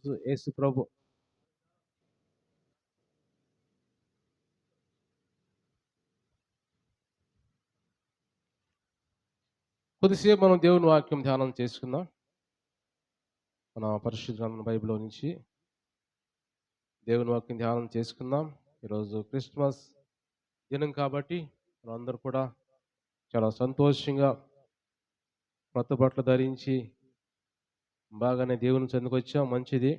యేసు ప్రభు కొద్దిసేపు మనం దేవుని వాక్యం ధ్యానం చేసుకుందాం. మన పరిశుద్ధ గ్రంథం బైబిల్లో నుంచి దేవుని వాక్యం ధ్యానం చేసుకుందాం. ఈరోజు క్రిస్మస్ దినం కాబట్టి మనందరూ కూడా చాలా సంతోషంగా కొత్త బట్టలు ధరించి బాగానే దేవుని చెందుకు వచ్చాం. మంచిది,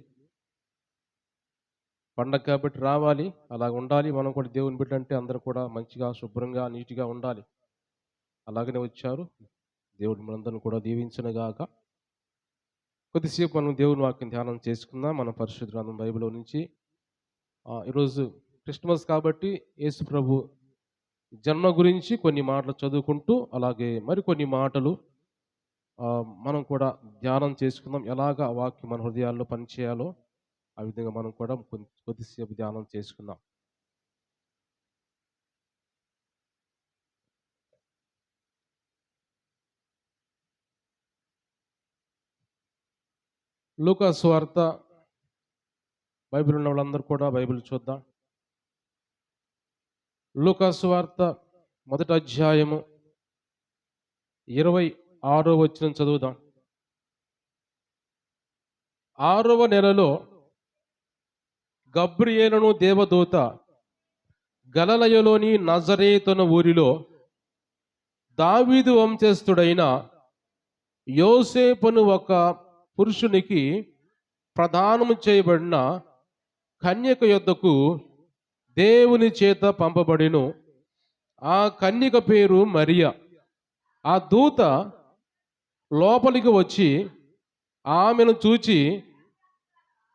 పండగ కాబట్టి రావాలి, అలాగ ఉండాలి. మనం కూడా దేవుని బిడ్డ అంటే అందరూ కూడా మంచిగా శుభ్రంగా నీట్గా ఉండాలి. అలాగనే వచ్చారు. దేవుడు మనందరిని కూడా దీవించునుగాక. కొద్దిసేపు మనం దేవుని వాక్యం ధ్యానం చేసుకుందాం. మన పరిశుద్ధ గ్రంథం బైబిల్లో నుంచి ఈరోజు క్రిస్మస్ కాబట్టి యేసు ప్రభు జన్మ గురించి కొన్ని మాటలు చదువుకుంటూ అలాగే మరికొన్ని మాటలు మనం కూడా ధ్యానం చేసుకుందాం. ఎలాగ ఆ వాక్యం మన హృదయాల్లో పనిచేయాలో ఆ విధంగా మనం కూడా కొద్దిసేపు ధ్యానం చేసుకుందాం. లూకా సువార్త బైబిల్ ఉన్న వాళ్ళందరూ కూడా బైబిల్ చూద్దాం. లూకా సువార్త 1వ అధ్యాయము 26వ వచనం చదువుదాం. 6వ నెలలో గబ్రియేలును దేవదూత గలిలయలోని నజరేతున ఊరిలో దావీదు వంశస్థుడైన యోసేపును ఒక పురుషునికి ప్రదానము చేయబడిన కన్యక యొద్దకు దేవుని చేత పంపబడిను. ఆ కన్యక పేరు మరియా. ఆ దూత లోపలికి వచ్చి ఆమెను చూచి,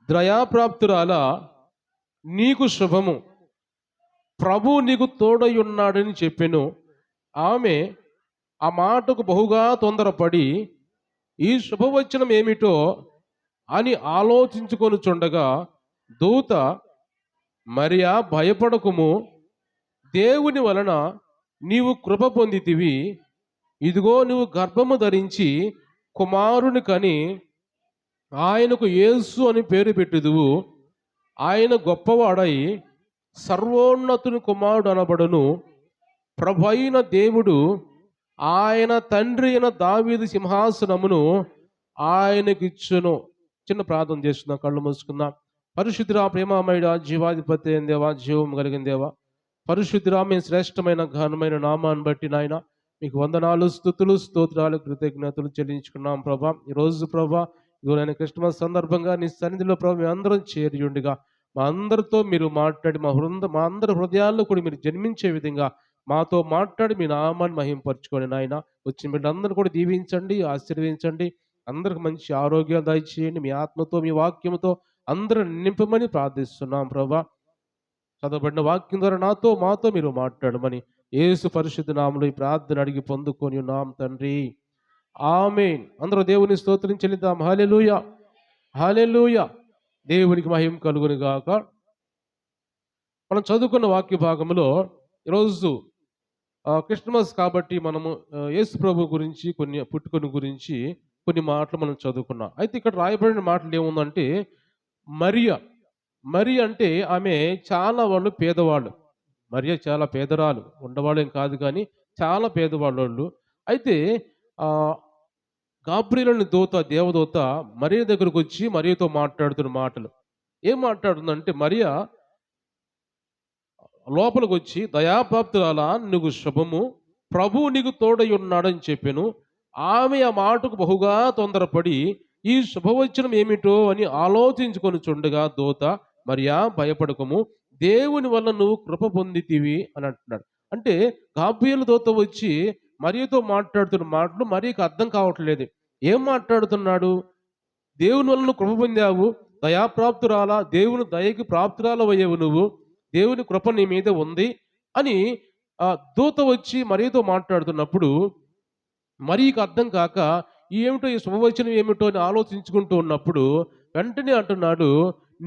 దయాప్రాప్తురాల, నీకు శుభము, ప్రభు నీకు తోడై ఉన్నాడని చెప్పెను. ఆమె ఆ మాటకు బహుగా తొందరపడి ఈ శుభవచనం ఏమిటో అని ఆలోచించుకొనుచుండగా దూత, మరియా, భయపడకుము, దేవుని వలన నీవు కృప పొందితివి. ఇదిగో నువ్వు గర్భము ధరించి కుమారుని కని ఆయనకు యేసు అని పేరు పెట్టుదువు. ఆయన గొప్పవాడై సర్వోన్నతుని కుమారుడు అనబడును. ప్రభు అయిన దేవుడు ఆయన తండ్రి అయిన దావీదు సింహాసనమును ఆయనకిచ్చును. చిన్న ప్రార్థన చేస్తున్నాం, కళ్ళు మూసుకుందాం. పరిశుద్ధురా, ప్రేమమయుడా, జీవాధిపతి అయిన దేవా, జీవం కలిగిన దేవా, పరిశుద్ధురా, మీ శ్రేష్టమైన ఘనమైన నామాన్ని బట్టి నాయన మీకు వందనాలు, స్తుతులు, స్తోత్రాలు, కృతజ్ఞతలు చెల్లించుకున్నాం ప్రభా. ఈరోజు ప్రభా ఇదిగోనైనా క్రిస్మస్ సందర్భంగా నీ సన్నిధిలో ప్రభా మేము అందరం చేరి ఉండగా మా అందరితో మీరు మాట్లాడి మా అందరి హృదయాల్లో కూడా మీరు జన్మించే విధంగా మాతో మాట్లాడి మీ నామాన్ని మహింపరచుకోండి నాయన. వచ్చిన బిడ్డలందరూ కూడా దీవించండి, ఆశీర్వదించండి. అందరికి మంచి ఆరోగ్యాలు దయచేయండి. మీ ఆత్మతో మీ వాక్యంతో అందరూ నింపమని ప్రార్థిస్తున్నాం ప్రభా. చదవబడిన వాక్యం ద్వారా మాతో మీరు మాట్లాడమని యేసు పరిశుద్ధ నామములో ఈ ప్రార్థన అడిగి పొందుకొని ఉన్నాం తండ్రి, ఆమేన్. అందరూ దేవుని స్తోత్రం చెల్లిద్దాం. హల్లెలూయా, హల్లెలూయా. దేవునికి మహిమ కలుగును గాక. మనం చదువుకున్న వాక్య భాగంలో ఈరోజు క్రిస్మస్ కాబట్టి మనము యేసు ప్రభు గురించి పుట్టుకొని గురించి కొన్ని మాటలు మనం చదువుకున్నాం. అయితే ఇక్కడ రాయబడిన మాటలు ఏముందంటే మరియ అంటే ఆమె చాలా వాళ్ళు పేదవాళ్ళు. మరియ చాలా పేదరాలు, ఉండవాళ్ళేం కాదు కానీ చాలా పేదవాళ్ళు. అయితే గాబ్రియేలు దేవదూత మరియ దగ్గరకు వచ్చి మరియతో మాట్లాడుతున్న మాటలు ఏం మాట్లాడుతుందంటే, మరియ లోపలికి వచ్చి, దయాప్రాప్తురాల, నీకు శుభము, ప్రభువు నీకు తోడై ఉన్నాడని చెప్పాను. ఆమె ఆ మాటకు బహుగా తొందరపడి ఈ శుభవచనం ఏమిటో అని ఆలోచించుకొని చుండగా దూత, మరియా, భయపడకము, దేవుని వల్ల నువ్వు కృప పొందితివి అని అంటున్నాడు. అంటే గాబ్రియేలు దూత వచ్చి మరియతో మాట్లాడుతున్న మాటలు మరియకి అర్థం కావట్లేదు. ఏం మాట్లాడుతున్నాడు? దేవుని వల్ల నువ్వు కృప పొందావు, దయాప్రాప్తురాలా, దేవుని దయకి ప్రాప్తురాలవయ్యావు నువ్వు, దేవుని కృప నీ మీద ఉంది అని దూత వచ్చి మరియతో మాట్లాడుతున్నప్పుడు మరియకి అర్థం కాక ఏమిటో ఈ శుభవచనం ఏమిటో అని ఆలోచించుకుంటూ ఉన్నప్పుడు వెంటనే అంటున్నాడు,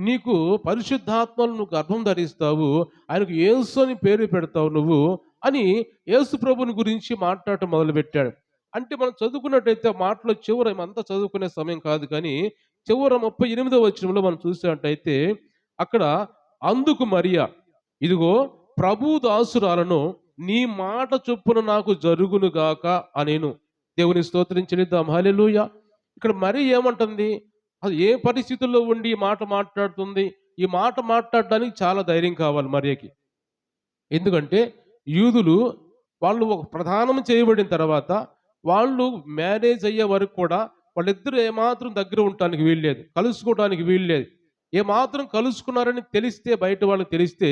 నీకు పరిశుద్ధాత్మను నువ్వు గర్భం ధరిస్తావు, ఆయనకు యేసు అని పేరు పెడతావు నువ్వు అని యేసు ప్రభుని గురించి మాట్లాడటం మొదలుపెట్టాడు. అంటే మనం చదువుకున్నట్టయితే మాటలో చివర అంతా చదువుకునే సమయం కాదు, కానీ చివర 38వ వచనంలో మనం చూసినట్టయితే అక్కడ అందుకు మరియా, ఇదిగో ప్రభు దాసురాలను, నీ మాట చొప్పున నాకు జరుగును గాక అనేను. దేవుని స్తోత్రం చెల్లిద్దాం. హల్లెలూయా. ఇక్కడ మరి ఏమంటుంది? అది ఏ పరిస్థితుల్లో ఉండి ఈ మాట మాట్లాడుతుంది? ఈ మాట మాట్లాడడానికి చాలా ధైర్యం కావాలి మరియకి. ఎందుకంటే యూదులు వాళ్ళు ఒక ప్రదానం చేయబడిన తర్వాత వాళ్ళు మ్యారేజ్ అయ్యే వరకు కూడా వాళ్ళిద్దరూ ఏమాత్రం దగ్గర ఉండటానికి వీల్లేదు, కలుసుకోవడానికి వీల్లేదు. ఏమాత్రం కలుసుకున్నారని తెలిస్తే, బయట వాళ్ళకి తెలిస్తే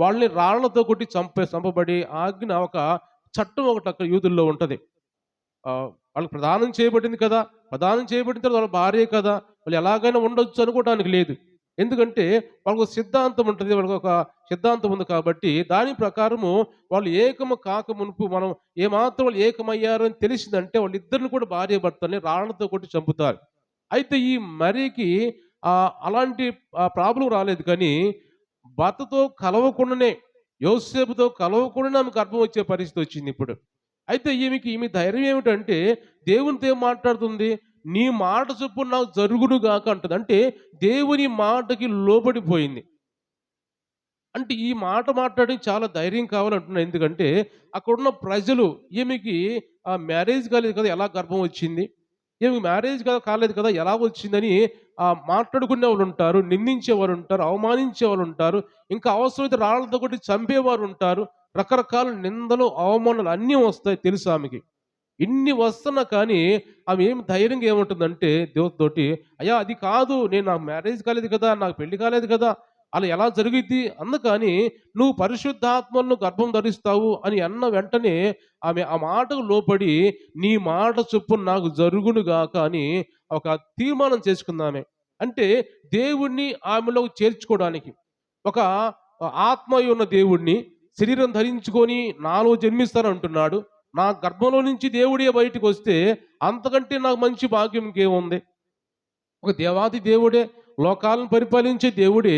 వాళ్ళని రాళ్లతో కొట్టి చంపబడి ఆజ్ఞ, ఒక చట్టం ఒకటి అక్కడ యూదుల్లో ఉంటది. వాళ్ళకి ప్రదానం చేయబడింది కదా, ప్రదానం చేయబడిన తర్వాత వాళ్ళ భార్యే కదా, వాళ్ళు ఎలాగైనా ఉండొచ్చు అనుకోవడానికి లేదు. ఎందుకంటే వాళ్ళకు ఒక సిద్ధాంతం ఉంటుంది, వాళ్ళకి ఒక సిద్ధాంతం ఉంది కాబట్టి దాని ప్రకారము వాళ్ళు ఏకము కాక మునుపు మనం ఏమాత్రం వాళ్ళు ఏకమయ్యారని తెలిసిందంటే వాళ్ళిద్దరిని కూడా భార్య భర్తని రాళ్లతో కొట్టి చంపుతారు. అయితే ఈ మరీకి అలాంటి ప్రాబ్లం రాలేదు, కానీ భర్తతో కలవకుండానే, యోసేపుతో కలవకుండానే ఆమెకు గర్భం వచ్చే పరిస్థితి వచ్చింది ఇప్పుడు. అయితే ఈమె ధైర్యం ఏమిటంటే దేవునితో ఏం మాట్లాడుతుంది? నీ మాట చొప్పున నాకు జరుగును గాక అంటది. అంటే దేవుని మాటకి లోబడిపోయింది. అంటే ఈ మాట మాట్లాడడానికి చాలా ధైర్యం కావాలంటున్నా. ఎందుకంటే అక్కడున్న ప్రజలు ఈమెకి మ్యారేజ్ కాలేదు కదా, ఎలా గర్భం వచ్చింది? ఈమెకి మ్యారేజ్ కాలేదు కదా, ఎలా వచ్చిందని మాట్లాడుకునేవాళ్ళు ఉంటారు, నిందించేవారు ఉంటారు, అవమానించేవాళ్ళు ఉంటారు, ఇంకా అవసరమైతే రాళ్ళతో కొట్టి చంపేవారు ఉంటారు. రకరకాల నిందలు, అవమానాలు అన్నీ వస్తాయి తెలుసు ఆమెకి. ఇన్ని వస్తున్నా కానీ ఆమె ధైర్యంగా ఏముంటుందంటే దేవుడితోటి, అయ్యా అది కాదు, నాకు మ్యారేజ్ కాలేదు కదా, నాకు పెళ్లి కాలేదు కదా, అలా ఎలా జరిగిద్ది? అందుకని నువ్వు పరిశుద్ధాత్మను గర్భం ధరిస్తావు అని అన్న వెంటనే ఆమె ఆ మాటకు లోపడి, నీ మాట చొప్పున నాకు జరుగును గాక అని ఒక తీర్మానం చేసుకుందామె. అంటే దేవుణ్ణి ఆమెలో చేర్చుకోవడానికి, ఒక ఆత్మ ఉన్న దేవుణ్ణి శరీరం ధరించుకొని నాలో జన్మిస్తానంటున్నాడు. నా గర్భంలో నుంచి దేవుడే బయటకు వస్తే అంతకంటే నాకు మంచి భాగ్యం ఇంకేముంది? ఒక దేవాది దేవుడే, లోకాలను పరిపాలించే దేవుడే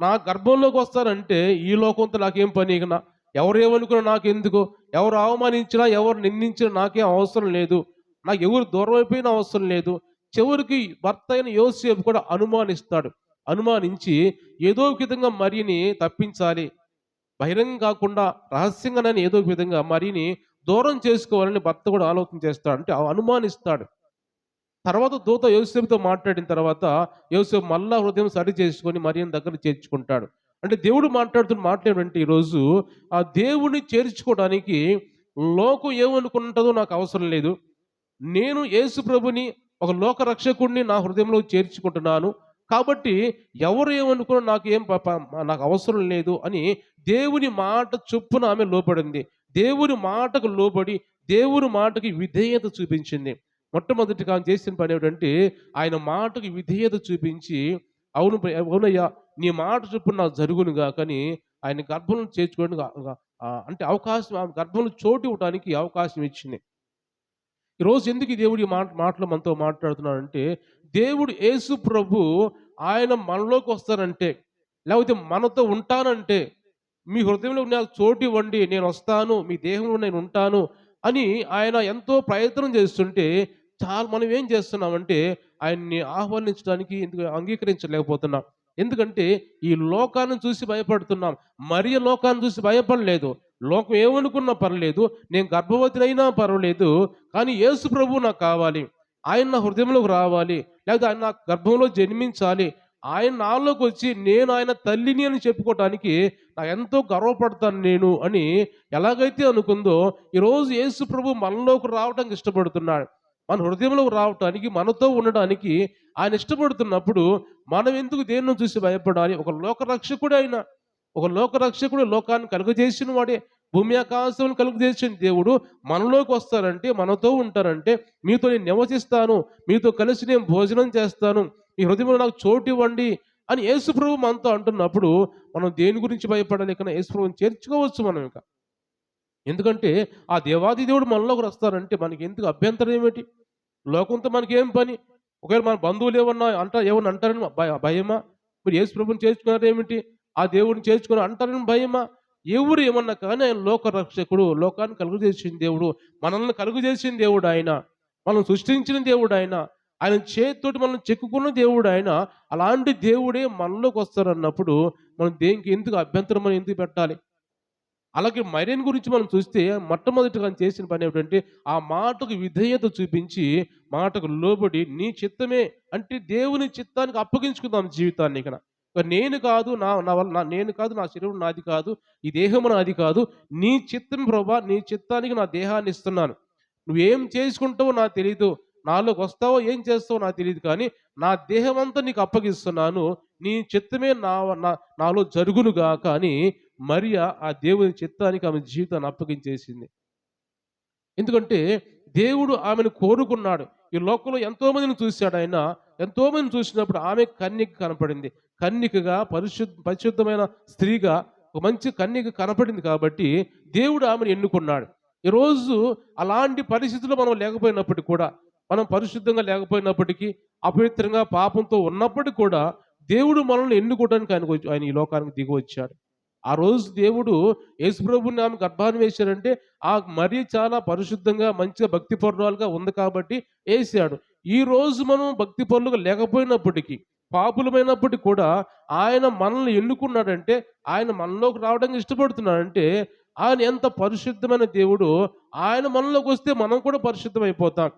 నా గర్భంలోకి వస్తారంటే ఈ లోకంతో నాకేం పని? ఇక ఎవరేమనుకున్నా నాకెందుకు? ఎవరు అవమానించినా, ఎవరు నిందించినా నాకేం అవసరం లేదు. నాకు ఎవరు దూరం అయిపోయినా అవసరం లేదు. చివరికి భర్త అయిన యోసేపు కూడా అనుమానిస్తాడు. అనుమానించి ఏదో ఒక విధంగా మరియని తప్పించాలి, బహిరంగం కాకుండా రహస్యంగానైనా ఏదో ఒక విధంగా మరియని దూరం చేసుకోవాలని భర్త కూడా ఆలోచన చేస్తాడు. అంటే అనుమానిస్తాడు. తర్వాత దూత యోసేపుతో మాట్లాడిన తర్వాత యోసేపు మళ్ళా హృదయం సరి చేసుకొని మరియని దగ్గర చేర్చుకుంటాడు. అంటే దేవుడు మాట్లాడుతున్న మాట్లాడంటే ఈరోజు ఆ దేవుడిని చేర్చుకోవడానికి లోకం ఏమనుకుంటుందో నాకు అవసరం లేదు. నేను యేసు ప్రభుని, ఒక లోక రక్షకుడిని నా హృదయంలో చేర్చుకుంటున్నాను. కాబట్టి ఎవరు ఏమనుకున్నా నాకు అవసరం లేదు అని దేవుని మాట చొప్పున ఆమె లోబడింది. దేవుని మాటకు లోబడి దేవుని మాటకి విధేయత చూపించింది. మొట్టమొదటిగా ఆమె చేసిన పని ఏమిటంటే ఆయన మాటకి విధేయత చూపించి, అవునయ్యా నీ మాట చొప్పున నాకు జరుగునుగా కానీ ఆయన గర్భంలో చేర్చుకోవడానికి అంటే అవకాశం, ఆమె గర్భంలో చోటు ఇవ్వడానికి అవకాశం ఇచ్చింది. ఈరోజు ఎందుకు ఈ దేవుడి మాటలు మనతో మాట్లాడుతున్నాడంటే, దేవుడు యేసు ప్రభు ఆయన మనలోకి వస్తానంటే, లేకపోతే మనతో ఉంటానంటే, మీ హృదయంలో నాకు చోటు ఇవ్వండి, నేను వస్తాను, మీ దేహంలో నేను ఉంటాను అని ఆయన ఎంతో ప్రయత్నం చేస్తుంటే, మనం ఏం చేస్తున్నామంటే ఆయన్ని ఆహ్వానించడానికి ఎందుకు అంగీకరించలేకపోతున్నాం? ఎందుకంటే ఈ లోకాన్ని చూసి భయపడుతున్నాం. మరియ లోకాన్ని చూసి భయపడలేదు. లోకం ఏమనుకున్నా పర్లేదు, నేను గర్భవతినైనా పర్వాలేదు, కానీ యేసు ప్రభువు నాకు కావాలి, ఆయన నా హృదయంలోకి రావాలి, లేకపోతే ఆయన నా గర్భంలో జన్మించాలి, ఆయన నాలోకి వచ్చి నేను ఆయన తల్లిని అని చెప్పుకోవటానికి నాకు ఎంతో గర్వపడతాను నేను అని ఎలాగైతే అనుకుందో, ఈరోజు యేసు ప్రభు మనలోకి రావడానికి ఇష్టపడుతున్నాడు. మన హృదయంలోకి రావటానికి, మనతో ఉండడానికి ఆయన ఇష్టపడుతున్నప్పుడు మనం ఎందుకు దేన్ని చూసి భయపడాలి? ఒక లోకరక్షకుడు ఆయన, ఒక లోకరక్షకుడు, లోకాన్ని కలుగజేసిన వాడే, భూమి ఆకాశములను కలుగజేసిన దేవుడు మనలోకి వస్తారంటే, మనతో ఉంటారంటే, మీతో నేను నివసిస్తాను, మీతో కలిసి నేను భోజనం చేస్తాను, మీ హృదయంలో నాకు చోటు ఇవ్వండి అని యేసు ప్రభు మనతో అంటున్నప్పుడు మనం దేని గురించి భయపడాలి? కన్నా యేసు ప్రభువుని చేర్చుకోవచ్చు మనం ఇక. ఎందుకంటే ఆ దేవాది దేవుడు మనలోకి వస్తారంటే మనకి ఎందుకు అభ్యంతరం ఏమిటి? లోకంతో మనకేం పని? ఒకవేళ మన బంధువులు ఏమన్నా అంటారని భయమా? మీరు యేసు ప్రభువుని చేర్చుకున్నారేమిటి? ఆ దేవుడిని చేర్చుకుని అంటారని భయమా? ఎవరు ఏమన్నా కానీ ఆయన లోక రక్షకుడు, లోకాన్ని కలుగజేసిన దేవుడు, మనల్ని కలుగజేసిన దేవుడు ఆయన, మనం సృష్టించిన దేవుడు ఆయన. ఆయన చేతితోటి మనం చెక్కుకున్న దేవుడు ఆయన. అలాంటి దేవుడే మనలోకి వస్తారన్నప్పుడు మనం దేనికి ఎందుకు అభ్యంతరం మనం ఎందుకు పెట్టాలి? అలాగే మరియను గురించి మనం చూస్తే మొట్టమొదటిగా ఆయన చేసిన పని ఏమిటంటే, ఆ మాటకు విధేయత చూపించి, మాటకు లోబడి నీ చిత్తమే అంటే దేవుని చిత్తానికి అప్పగించుకుందాం జీవితాన్ని ఇకన. నేను కాదు నా నా వల్ల నేను కాదు, నా శరీరం నాది కాదు, ఈ దేహము నాది కాదు. నీ చిత్తం ప్రభా, నీ చిత్తానికి నా దేహాన్ని ఇస్తున్నాను. నువ్వేం చేసుకుంటావో నాకు తెలీదు. నాలోకొస్తావో ఏం చేస్తావో నాకు తెలీదు కానీ, నా దేహమంతా నీకు అప్పగిస్తున్నాను. నీ చిత్తమే నా నాలో జరుగును గాక అని మరియ ఆ దేవుని చిత్తానికి ఆమె జీవితాన్ని అప్పగించేసింది. ఎందుకంటే దేవుడు ఆమెను కోరుకున్నాడు. ఈ లోకంలో ఎంతో మందిని చూసాడాయన. ఎంతో మందిని చూసినప్పుడు ఆమె కన్యక కనపడింది. కన్యకగా పరిశుద్ధమైన స్త్రీగా ఒక మంచి కన్యక కనపడింది కాబట్టి దేవుడు ఆమెను ఎన్నుకున్నాడు. ఈరోజు అలాంటి పరిస్థితుల్లో మనం లేకపోయినప్పటికీ కూడా, మనం పరిశుద్ధంగా లేకపోయినప్పటికీ, అపవిత్రంగా పాపంతో ఉన్నప్పటికీ కూడా దేవుడు మనల్ని ఎన్నుకోవడానికి ఆయన ఈ లోకానికి దిగి వచ్చాడు. ఆ రోజు దేవుడు యేసుప్రభుని ఆమె గర్భాన్ని వేశాడంటే, ఆ మరియ చాలా పరిశుద్ధంగా, మంచిగా భక్తిపరురాలుగా ఉంది కాబట్టి ఏశాడు. ఈ రోజు మనం భక్తిపరులుగా లేకపోయినప్పటికీ, పాపులమైనప్పటికీ కూడా ఆయన మనల్ని ఎన్నుకున్నాడంటే, ఆయన మనలోకి రావడానికి ఇష్టపడుతున్నాడంటే, ఆయన ఎంత పరిశుద్ధమైన దేవుడో, ఆయన మనలోకి వస్తే మనం కూడా పరిశుద్ధమైపోతాం.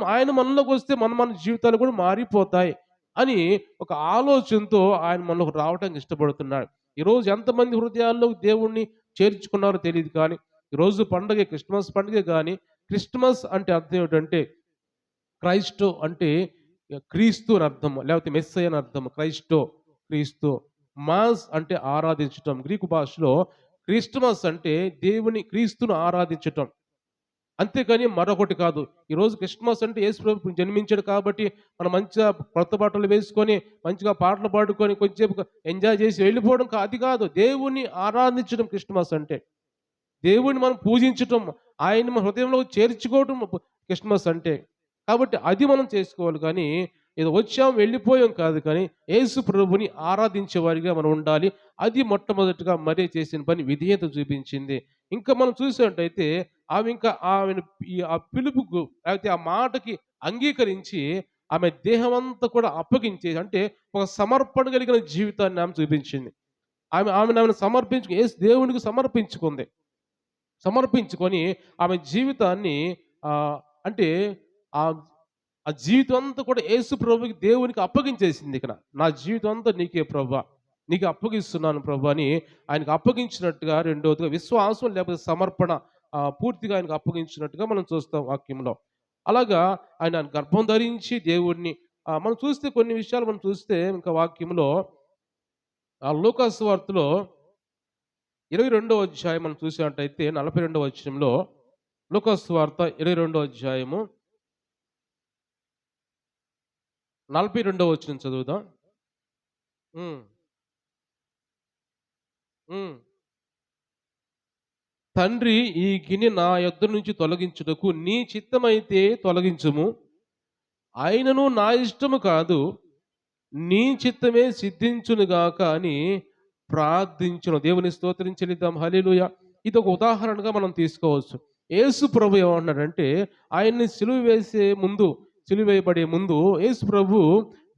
ఆయన మనలోకి వస్తే మన జీవితాలు కూడా మారిపోతాయి అని ఒక ఆలోచనతో ఆయన మనలోకి రావడానికి ఇష్టపడుతున్నాడు. ఈరోజు ఎంతమంది హృదయాల్లో దేవుణ్ణి చేర్చుకున్నారో తెలీదు కానీ, ఈరోజు పండగ క్రిస్మస్ పండుగ గాని, క్రిస్టమస్ అంటే అర్థం ఏమిటంటే, క్రైస్టో అంటే క్రీస్తు అని అర్థం. లేకపోతే మెస్సయ్య అని అర్థం. క్రీస్తు. మాస్ అంటే ఆరాధించటం. గ్రీకు భాషలో క్రిస్టమస్ అంటే క్రీస్తును ఆరాధించటం. అంతేకాని మరొకటి కాదు. ఈరోజు క్రిస్మస్ అంటే యేసుప్రభు జన్మించాడు కాబట్టి మనం మంచిగా కొత్త బట్టలు వేసుకొని, మంచిగా పాటలు పాడుకొని, కొంచెంసేపు ఎంజాయ్ చేసి వెళ్ళిపోవడం అది కాదు. దేవుణ్ణి ఆరాధించడం క్రిస్మస్ అంటే. దేవుణ్ణి మనం పూజించటం, ఆయన్ని మన హృదయంలో చేర్చుకోవటం క్రిస్మస్ అంటే. కాబట్టి అది మనం చేసుకోవాలి కానీ, ఏదో వచ్చాం వెళ్ళిపోయాం కాదు కానీ, యేసు ప్రభుని ఆరాధించే వారిగా మనం ఉండాలి. అది మొట్టమొదటిగా మరియ చేసిన పని విధేయత చూపించింది. ఇంకా మనం చూసినట్టయితే ఆమెను ఆ పిలుపుకు లేకపోతే ఆ మాటకి అంగీకరించి ఆమె దేహమంతా కూడా అప్పగించేసి అంటే ఒక సమర్పణ కలిగిన జీవితాన్ని ఆమె చూపించింది. ఆమెను దేవునికి సమర్పించుకుంది. సమర్పించుకొని ఆమె జీవితాన్ని అంటే ఆ ఆ జీవితం అంతా కూడా యేసు ప్రభుకి దేవునికి అప్పగించేసింది ఇక్కడ. నా జీవితం అంతా నీకే ప్రభువా, నీకు అప్పగిస్తున్నాను ప్రభు అని ఆయనకు అప్పగించినట్టుగా, రెండవదిగా విశ్వాసం లేకపోతే సమర్పణ పూర్తిగా ఆయనకు అప్పగించినట్టుగా మనం చూస్తాం వాక్యంలో. అలాగా ఆయన గర్భం ధరించి దేవుడిని మనం చూస్తే కొన్ని విషయాలు మనం చూస్తే ఇంకా వాక్యంలో లూకాసు వార్తలో 22వ అధ్యాయం మనం చూసినట్టయితే 42వ వచనంలో, లూకాసు వార్త 22వ అధ్యాయము 42వ వచనం చదువుదాం. తండ్రి, ఈ గిన్నె నా యొద్ద నుంచి తొలగించుటకు నీ చిత్తమైతే తొలగించుము. ఆయనను నా ఇష్టము కాదు, నీ చిత్తమే సిద్ధించునుగాక అని ప్రార్థించును. దేవుని స్తోత్రం చెల్లిద్దాం. హల్లెలూయా. ఇది ఒక ఉదాహరణగా మనం తీసుకోవచ్చు. యేసు ప్రభు ఏమన్నాడంటే, ఆయన్ని సిలువ వేయబడే ముందు యేసు ప్రభు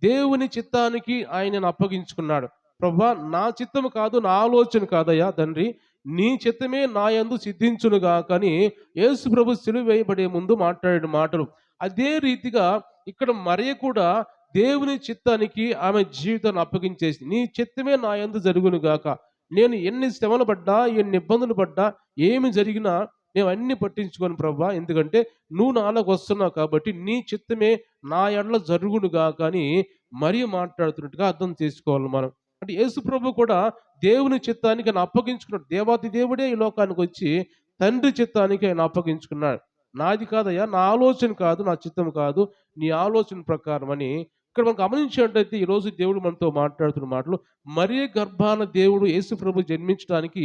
దేవుని చిత్తానికి ఆయనను అప్పగించుకున్నాడు. ప్రభువా, నా చిత్తము కాదు, నా ఆలోచన కాదయ్యా తండ్రి, నీ చిత్తమే నా యందు సిద్ధించునుగాక అని యేసు ప్రభు సిలువ వేయబడే ముందు మాట్లాడిన మాటలు. అదే రీతిగా ఇక్కడ మరియ కూడా దేవుని చిత్తానికి ఆమె జీవితాన్ని అప్పగించేసి, నీ చిత్తమే నా యందు జరుగును గాక. నేను ఎన్ని శ్రమలు పడ్డా, ఎన్ని ఇబ్బందులు పడ్డా, ఏమి జరిగినా నేను అన్ని పట్టించుకోను ప్రభువా. ఎందుకంటే నువ్వు నాలోకి వస్తున్నావు కాబట్టి నీ చిత్తమే నా ఎడల జరుగును గాక అని మరియ మాట్లాడుతున్నట్టుగా అర్థం చేసుకోవాలి మనం. అంటే యేసు ప్రభు కూడా దేవుని చిత్తానికి ఆయన అప్పగించుకున్నాడు. దేవాది దేవుడే ఈ లోకానికి వచ్చి తండ్రి చిత్తానికి ఆయన అప్పగించుకున్నాడు. నాది కాదయ్యా, నా ఆలోచన కాదు, నా చిత్తం కాదు, నీ ఆలోచన ప్రకారం అని ఇక్కడ మనం గమనించినట్టయితే ఈరోజు దేవుడు మనతో మాట్లాడుతున్న మాటలు, మరియ గర్భాన దేవుడు యేసు ప్రభు జన్మించడానికి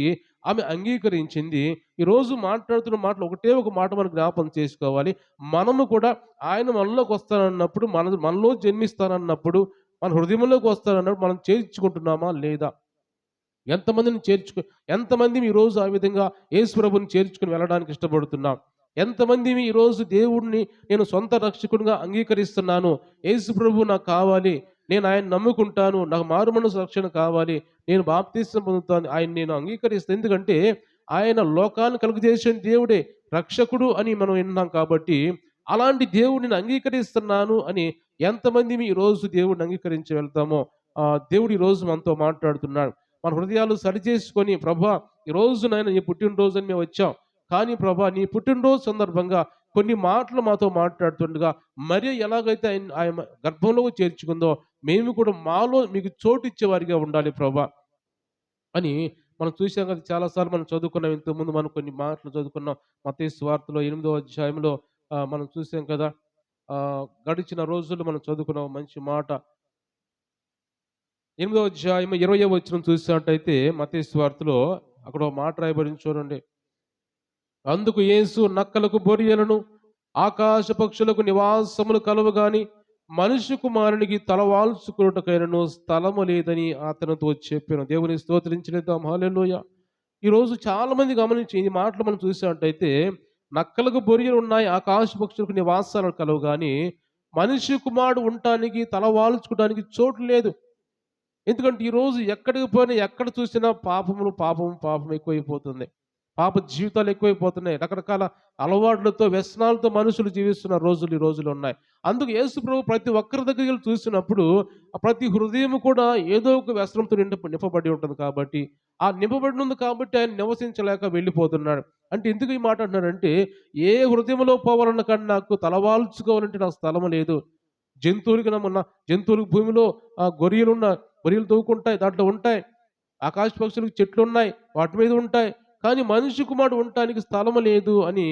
ఆమె అంగీకరించింది. ఈరోజు మాట్లాడుతున్న మాటలు ఒకటే ఒక మాట మనం జ్ఞాపకం చేసుకోవాలి. మనము కూడా ఆయన మనలోకి వస్తానన్నప్పుడు, మనలో జన్మిస్తానన్నప్పుడు, మన హృదయంలోకి వస్తానన్నప్పుడు మనం చేర్చుకుంటున్నామా లేదా? ఎంతమంది ఈరోజు ఆ విధంగా యేసు ప్రభుని చేర్చుకుని వెళ్ళడానికి ఇష్టపడుతున్నాం? ఎంతమంది ఈరోజు దేవుడిని నేను సొంత రక్షకుడిగా అంగీకరిస్తున్నాను, యేసు ప్రభు నాకు కావాలి, నేను ఆయన నమ్ముకుంటాను, నాకు మారుమనసు రక్షణ కావాలి, నేను బాప్తీసం పొందుతాను, ఆయన నేను అంగీకరిస్తాను. ఎందుకంటే ఆయన లోకాన్ని కలుగజేసిన దేవుడే, రక్షకుడు అని మనం విన్నాం కాబట్టి, అలాంటి దేవుడిని అంగీకరిస్తున్నాను అని ఎంతమంది ఈరోజు దేవుడిని అంగీకరించి వెళ్తామో దేవుడు ఈరోజు మనతో మాట్లాడుతున్నాడు. మన హృదయాలు సరిచేసుకొని, ప్రభా ఈరోజు నాయన నీ పుట్టినరోజు అని మేము వచ్చాం, కానీ ప్రభా నీ పుట్టినరోజు సందర్భంగా కొన్ని మాటలు మాతో మాట్లాడుతుండగా, మరి ఎలాగైతే ఆయన గర్భంలో చేర్చుకుందో మేము కూడా మాలో మీకు చోటు ఇచ్చేవారిగా ఉండాలి ప్రభా అని మనం చూసాం కదా. చాలాసార్లు మనం చదువుకున్నాం, ఇంతకుముందు మనం కొన్ని మాటలు చదువుకున్నాం. మత్తయి సువార్తలో 8వ అధ్యాయంలో మనం చూసాం కదా. గడిచిన రోజుల్లో మనం చదువుకున్నాం మంచి మాట. 8వ అధ్యాయం 20వ వచనం చూసినట్టయితే మత్తయి సువార్తలో అక్కడ ఒక మాట రాయబడింది చూడండి. అందుకు యేసు నక్కలకు బొరియలను ఆకాశ పక్షులకు నివాసములు కలవు గాని మనుష్య కుమారునికి తలవాల్చుకున్నటకైనను స్థలము లేదని అతనితో చెప్పాను. దేవుని స్తోత్రించలేదాం. హల్లెలూయా. ఈరోజు చాలా మంది గమనించి ఈ మాటలు మనం చూసినట్టయితే, నక్కలకు బొరియలు ఉన్నాయి, ఆకాశ పక్షులకు నివాసాలు కలవు కానీ మనిషి కుమారుడు ఉండటానికి తలవాల్చుకోవడానికి చోటు లేదు. ఎందుకంటే ఈరోజు ఎక్కడికి పోయినా ఎక్కడ చూసినా పాపం ఎక్కువైపోతుంది. పాప జీవితాలు ఎక్కువైపోతున్నాయి. రకరకాల అలవాట్లతో, వ్యసనాలతో మనుషులు జీవిస్తున్న రోజులు ఈ రోజులు ఉన్నాయి. అందుకు యేసు ప్రభు ప్రతి ఒక్కరి దగ్గరికి వెళ్ళి చూసినప్పుడు ప్రతి హృదయం కూడా ఏదో ఒక వ్యసనంతో నింపబడి ఉంటుంది కాబట్టి, ఆ నింపబడి ఉంది కాబట్టి ఆయన నివసించలేక వెళ్ళిపోతున్నాడు. అంటే ఎందుకు ఈ మాట అంటున్నాడంటే, ఏ హృదయంలో పోవాలన్న కానీ నాకు తలవాల్చుకోవాలంటే నాకు స్థలం లేదు. జంతువులకు భూమిలో గొర్రెలు తవ్వుకుంటాయి, దాంట్లో ఉంటాయి. ఆకాశ పక్షులకు చెట్లు ఉన్నాయి, వాటి మీద ఉంటాయి. కానీ మనిషి కుమారుడు ఉండటానికి స్థలం లేదు అని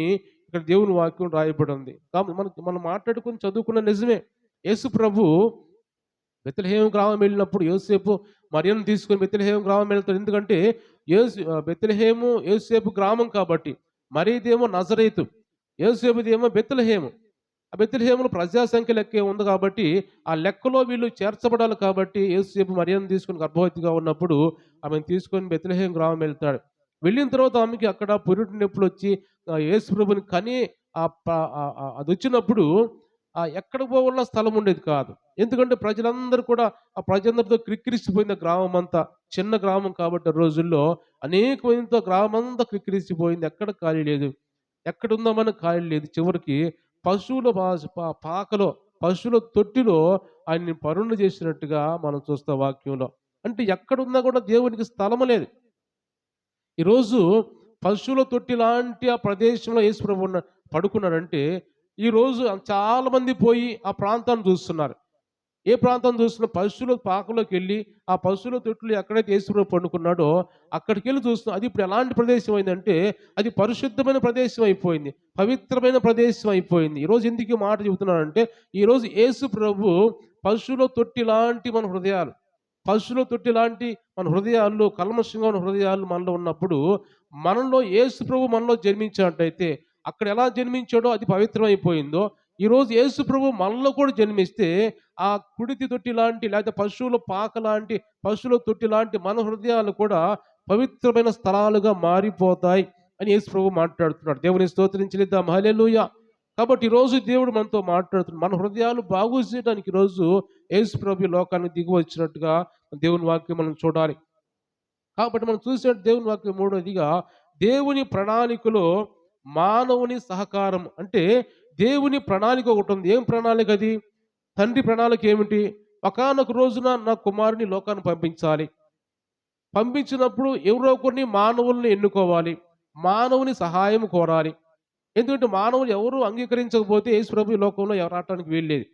ఇక్కడ దేవుని వాక్యం రాయబడి ఉంది. కాబట్టి మనం మాట్లాడుకుని చదువుకున్న నిజమే. యేసు ప్రభు బెత్లెహేము గ్రామం వెళ్ళినప్పుడు యోసేపు మరియను తీసుకొని బెత్లెహేము గ్రామం వెళ్తాడు. ఎందుకంటే బెత్లెహేము యోసేపు గ్రామం కాబట్టి. మరియదేమో నజరేతు, యోసేపుదేమో బెత్లెహేము. ఆ బెత్లెహేములో ప్రజా సంఖ్య లెక్కే ఉంది కాబట్టి ఆ లెక్కలో వీళ్ళు చేర్చబడాలి కాబట్టి యేసేపు మరియను తీసుకొని గర్భవతిగా ఉన్నప్పుడు ఆమెను తీసుకొని బెత్లెహేము గ్రామం వెళ్తాడు. వెళ్ళిన తర్వాత ఆమెకి అక్కడ పురిటి నొప్పులు వచ్చి యేసు ప్రభుని కని అది వచ్చినప్పుడు ఎక్కడికి పోవాలన్నా స్థలం ఉండేది కాదు. ఎందుకంటే ప్రజలందరూ కూడా ఆ ప్రజలందరితో క్రిక్కిరిసిపోయింది గ్రామం అంతా. చిన్న గ్రామం కాబట్టి ఆ రోజుల్లో అనేక మందితో గ్రామం అంతా క్రిక్కిరిసిపోయింది. ఎక్కడ ఖాళీ లేదు, ఎక్కడ ఉందామని ఖాళీ లేదు. చివరికి పశువుల పాకలో, పశువుల తొట్టిలో ఆయన్ని పరుండు చేసినట్టుగా మనం చూస్తాం వాక్యంలో. అంటే ఎక్కడున్నా కూడా దేవునికి స్థలము లేదు. ఈరోజు పశువుల తొట్టి లాంటి ఆ ప్రదేశంలో యేసుప్రభు పడుకున్నాడంటే, ఈరోజు చాలామంది పోయి ఆ ప్రాంతాన్ని చూస్తున్నారు. ఏ ప్రాంతం చూస్తున్నా పశువుల పాకలోకి వెళ్ళి ఆ పశువుల తొట్టులు ఎక్కడైతే యేసుప్రభు పండుకున్నాడో అక్కడికి వెళ్ళి చూస్తున్నాం. అది ఇప్పుడు ఎలాంటి ప్రదేశం అయిందంటే, అది పరిశుద్ధమైన ప్రదేశం అయిపోయింది, పవిత్రమైన ప్రదేశం అయిపోయింది. ఈరోజు ఎందుకు మాట చెబుతున్నానంటే, ఈరోజు యేసు ప్రభు పశువుల తొట్టి లాంటి మన హృదయాలు, పశువుల తొట్టి లాంటి మన హృదయాల్లో, కల్మషంగా ఉన్న హృదయాలు మనలో ఉన్నప్పుడు, మనలో యేసు ప్రభు మనలో జన్మించినట్టయితే అక్కడ ఎలా జన్మించాడో అది పవిత్రమైపోయిందో, ఈరోజు యేసు ప్రభు మనలో కూడా జన్మిస్తే ఆ కుడితి తొట్టి లాంటి, లేకపోతే పశువుల పాక లాంటి, పశువుల తొట్టి లాంటి మన హృదయాలు కూడా పవిత్రమైన స్థలాలుగా మారిపోతాయి అని యేసు ప్రభు మాట్లాడుతున్నాడు. దేవుని స్తోత్రించలేద్దాం. హల్లెలూయా. కాబట్టి ఈరోజు దేవుడు మనతో మాట్లాడుతున్నాడు. మన హృదయాలు బాగు చేయడానికి ఈరోజు యేసు ప్రభు లోకానికి దిగి వచ్చినట్టుగా దేవుని వాక్యం మనం చూడాలి. కాబట్టి మనం చూసినట్టు దేవుని వాక్యం మూడోదిగా దేవుని ప్రణాళికలో మానవుని సహకారం. అంటే దేవుని ప్రణాళిక ఒకటి ఉంది. ఏం ప్రణాళిక అది? తండ్రి ప్రణాళిక ఏమిటి? ఒకానొక రోజున నా కుమారుని లోకాన్ని పంపించాలి. పంపించినప్పుడు ఎవరో ఒకరిని మానవుల్ని ఎన్నుకోవాలి, మానవుని సహాయం కోరాలి. ఎందుకంటే మానవులు ఎవరు అంగీకరించకపోతే యేసు ప్రభు లోకంలో రావటానికి వీల్లేదు.